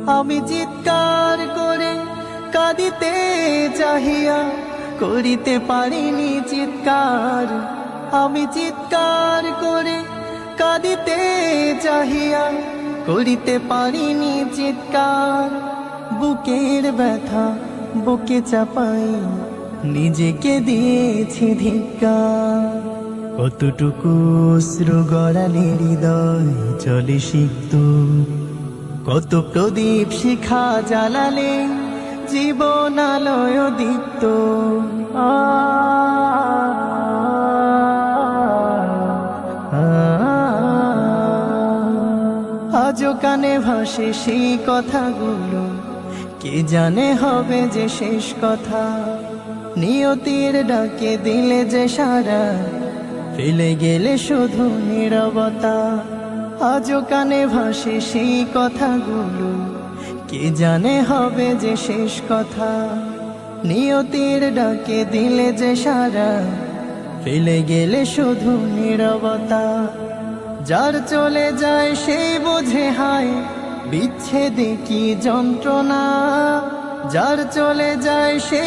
আমি চিৎকার করে কাঁদিতে চাহিয়া করিতে পারিনি চিৎকার। আমি চিৎকার করে কাঁদিতে চাহিয়া করিতে পারিনি চিৎকার। বুকের ব্যথা বুকে চাপাই নিজেকে দিয়েছি ধিক্কার। কতটুকু অশ্রু গড়ালে হৃদয় চলে সিক্ত, কত প্রদীপ শিখা জ্বালালে জীবন আলোয় দীপ্ত। আজও কানে ভাসে সেই কথাগুলো, কে জানে হবে যে শেষ কথা। নিয়তির ডাকে দিলে যে সারা, ফেলে গেলে শুধু নীরবতা। আজও কানে ভাসে সেই কথাগুলো, কে জানে হবে যে শেষ কথা। নিয়তির ডাকে দিলে যে সারা, ফেলে গেলে শুধু নীরবতা। যার চলে যায় সেই বোঝে হায় বিচ্ছেদে কি যন্ত্রণা। যার চলে যায় সেই